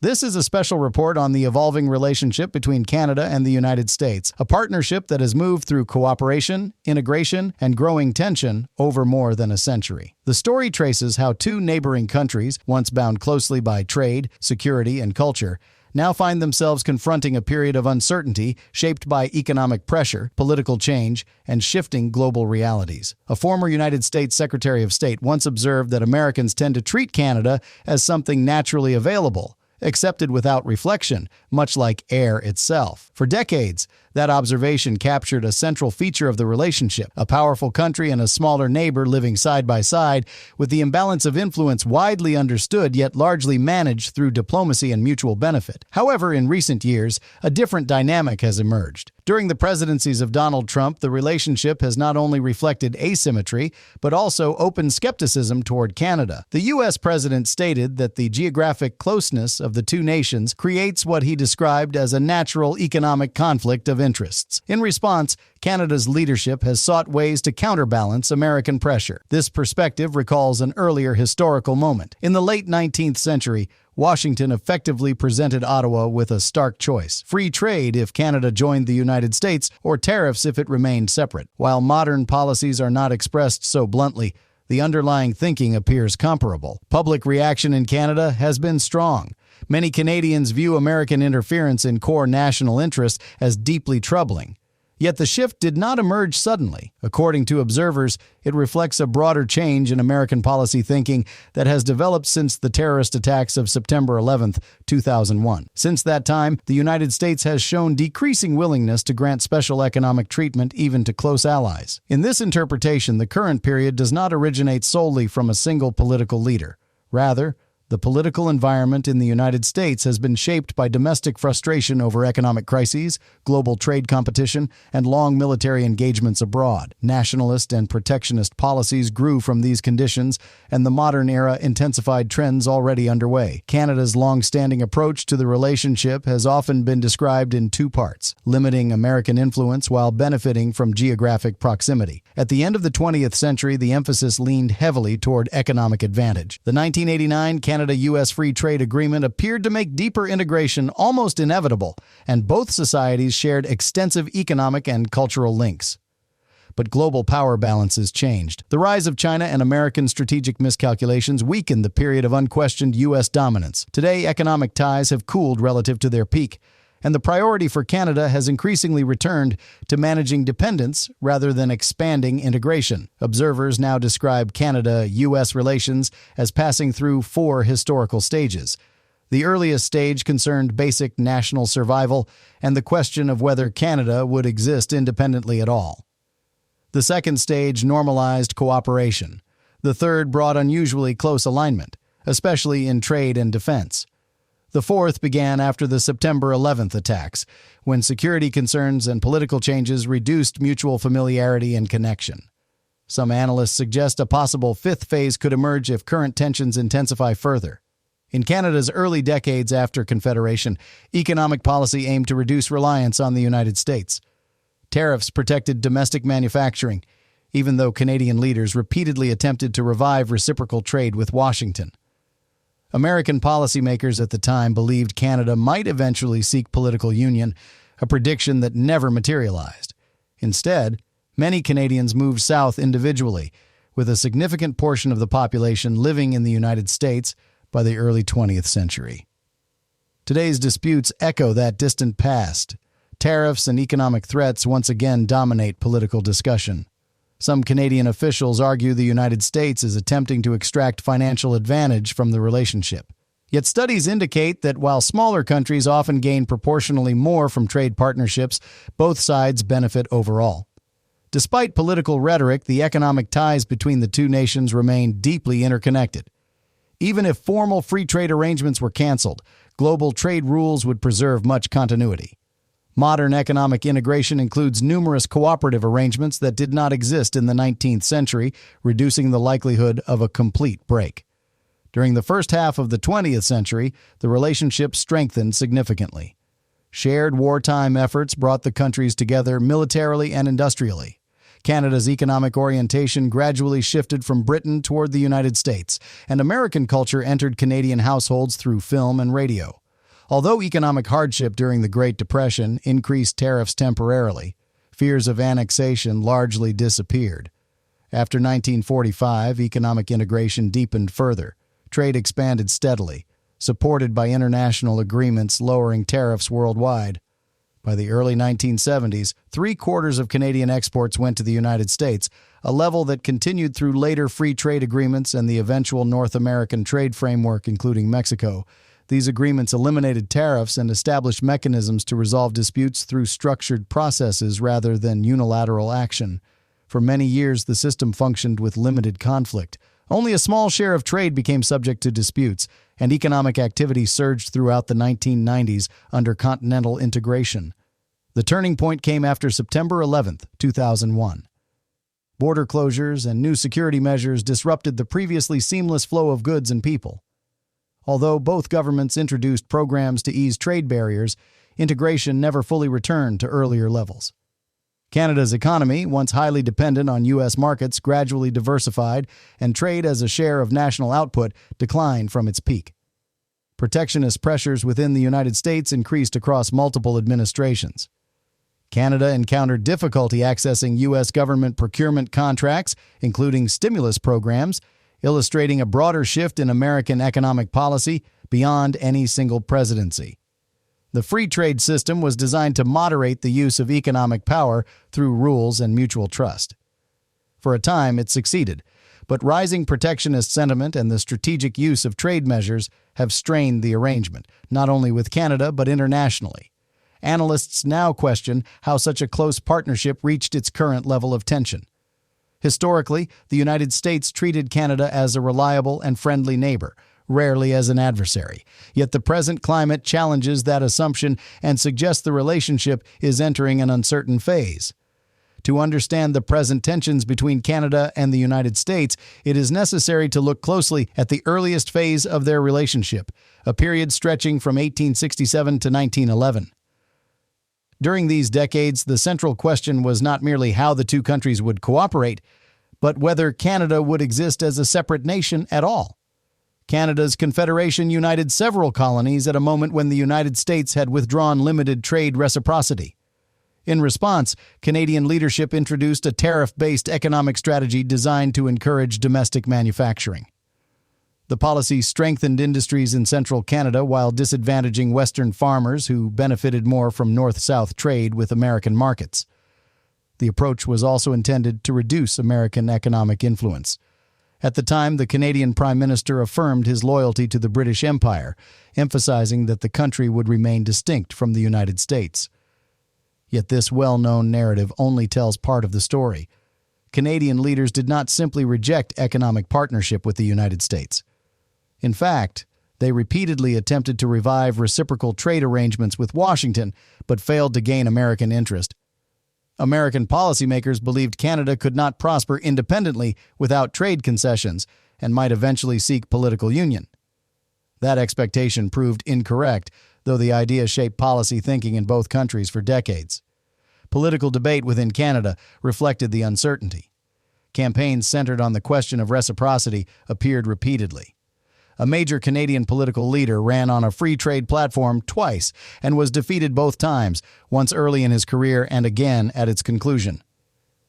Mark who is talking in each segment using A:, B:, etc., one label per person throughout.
A: This is a special report on the evolving relationship between Canada and the United States, a partnership that has moved through cooperation, integration, and growing tension over more than a century. The story traces how two neighboring countries, once bound closely by trade, security, and culture, now find themselves confronting a period of uncertainty shaped by economic pressure, political change, and shifting global realities. A former United States Secretary of State once observed that Americans tend to treat Canada as something naturally available, accepted without reflection, much like air itself. For decades, that observation captured a central feature of the relationship, a powerful country and a smaller neighbor living side by side, with the imbalance of influence widely understood yet largely managed through diplomacy and mutual benefit. However, in recent years, a different dynamic has emerged. During the presidencies of Donald Trump, the relationship has not only reflected asymmetry, but also open skepticism toward Canada. The U.S. president stated that the geographic closeness of the two nations creates what he described as a natural economic conflict of interests. In response, Canada's leadership has sought ways to counterbalance American pressure. This perspective recalls an earlier historical moment. In the late 19th century, Washington effectively presented Ottawa with a stark choice: free trade if Canada joined the United States, or tariffs if it remained separate. While modern policies are not expressed so bluntly, the underlying thinking appears comparable. Public reaction in Canada has been strong. Many Canadians view American interference in core national interests as deeply troubling. Yet the shift did not emerge suddenly. According to observers, it reflects a broader change in American policy thinking that has developed since the terrorist attacks of September 11, 2001. Since that time, the United States has shown decreasing willingness to grant special economic treatment even to close allies. In this interpretation, the current period does not originate solely from a single political leader. Rather, the political environment in the United States has been shaped by domestic frustration over economic crises, global trade competition, and long military engagements abroad. Nationalist and protectionist policies grew from these conditions, and the modern era intensified trends already underway. Canada's long-standing approach to the relationship has often been described in two parts: limiting American influence while benefiting from geographic proximity. At the end of the 20th century, the emphasis leaned heavily toward economic advantage. The 1989 Canada-U.S. Free Trade Agreement appeared to make deeper integration almost inevitable, and both societies shared extensive economic and cultural links. But global power balances changed. The rise of China and American strategic miscalculations weakened the period of unquestioned U.S. dominance. Today, economic ties have cooled relative to their peak, and the priority for Canada has increasingly returned to managing dependence rather than expanding integration. Observers now describe Canada-U.S. relations as passing through four historical stages. The earliest stage concerned basic national survival and the question of whether Canada would exist independently at all. The second stage normalized cooperation. The third brought unusually close alignment, especially in trade and defense. The fourth began after the September 11th attacks, when security concerns and political changes reduced mutual familiarity and connection. Some analysts suggest a possible fifth phase could emerge if current tensions intensify further. In Canada's early decades after Confederation, economic policy aimed to reduce reliance on the United States. Tariffs protected domestic manufacturing, even though Canadian leaders repeatedly attempted to revive reciprocal trade with Washington. American policymakers at the time believed Canada might eventually seek political union, a prediction that never materialized. Instead, many Canadians moved south individually, with a significant portion of the population living in the United States by the early 20th century. Today's disputes echo that distant past. Tariffs and economic threats once again dominate political discussion. Some Canadian officials argue the United States is attempting to extract financial advantage from the relationship. Yet studies indicate that while smaller countries often gain proportionally more from trade partnerships, both sides benefit overall. Despite political rhetoric, the economic ties between the two nations remain deeply interconnected. Even if formal free trade arrangements were canceled, global trade rules would preserve much continuity. Modern economic integration includes numerous cooperative arrangements that did not exist in the 19th century, reducing the likelihood of a complete break. During the first half of the 20th century, the relationship strengthened significantly. Shared wartime efforts brought the countries together militarily and industrially. Canada's economic orientation gradually shifted from Britain toward the United States, and American culture entered Canadian households through film and radio. Although economic hardship during the Great Depression increased tariffs temporarily, fears of annexation largely disappeared. After 1945, economic integration deepened further. Trade expanded steadily, supported by international agreements lowering tariffs worldwide. By the early 1970s, 3/4 of Canadian exports went to the United States, a level that continued through later free trade agreements and the eventual North American trade framework, including Mexico. These agreements eliminated tariffs and established mechanisms to resolve disputes through structured processes rather than unilateral action. For many years, the system functioned with limited conflict. Only a small share of trade became subject to disputes, and economic activity surged throughout the 1990s under continental integration. The turning point came after September 11, 2001. Border closures and new security measures disrupted the previously seamless flow of goods and people. Although both governments introduced programs to ease trade barriers, integration never fully returned to earlier levels. Canada's economy, once highly dependent on U.S. markets, gradually diversified, and trade as a share of national output declined from its peak. Protectionist pressures within the United States increased across multiple administrations. Canada encountered difficulty accessing U.S. government procurement contracts, including stimulus programs, illustrating a broader shift in American economic policy beyond any single presidency. The free trade system was designed to moderate the use of economic power through rules and mutual trust. For a time, it succeeded, but rising protectionist sentiment and the strategic use of trade measures have strained the arrangement, not only with Canada but internationally. Analysts now question how such a close partnership reached its current level of tension. Historically, the United States treated Canada as a reliable and friendly neighbor, rarely as an adversary. Yet the present climate challenges that assumption and suggests the relationship is entering an uncertain phase. To understand the present tensions between Canada and the United States, it is necessary to look closely at the earliest phase of their relationship, a period stretching from 1867 to 1911. During these decades, the central question was not merely how the two countries would cooperate, but whether Canada would exist as a separate nation at all. Canada's Confederation united several colonies at a moment when the United States had withdrawn limited trade reciprocity. In response, Canadian leadership introduced a tariff-based economic strategy designed to encourage domestic manufacturing. The policy strengthened industries in central Canada while disadvantaging Western farmers who benefited more from north-south trade with American markets. The approach was also intended to reduce American economic influence. At the time, the Canadian Prime Minister affirmed his loyalty to the British Empire, emphasizing that the country would remain distinct from the United States. Yet this well-known narrative only tells part of the story. Canadian leaders did not simply reject economic partnership with the United States. In fact, they repeatedly attempted to revive reciprocal trade arrangements with Washington, but failed to gain American interest. American policymakers believed Canada could not prosper independently without trade concessions and might eventually seek political union. That expectation proved incorrect, though the idea shaped policy thinking in both countries for decades. Political debate within Canada reflected the uncertainty. Campaigns centered on the question of reciprocity appeared repeatedly. A major Canadian political leader ran on a free trade platform twice and was defeated both times, once early in his career and again at its conclusion.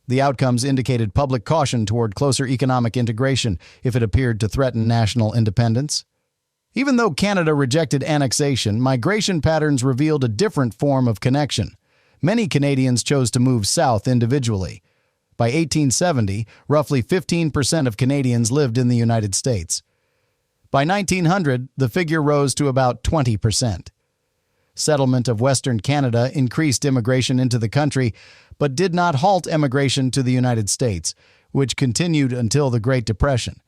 A: The outcomes indicated public caution toward closer economic integration if it appeared to threaten national independence. Even though Canada rejected annexation, migration patterns revealed a different form of connection. Many Canadians chose to move south individually. By 1870, roughly 15% of Canadians lived in the United States. By 1900, the figure rose to about 20%. Settlement of Western Canada increased immigration into the country, but did not halt emigration to the United States, which continued until the Great Depression.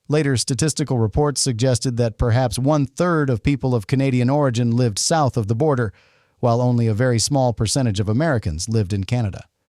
A: Later statistical reports suggested that perhaps 1/3 of people of Canadian origin lived south of the border, while only a very small percentage of Americans lived in Canada.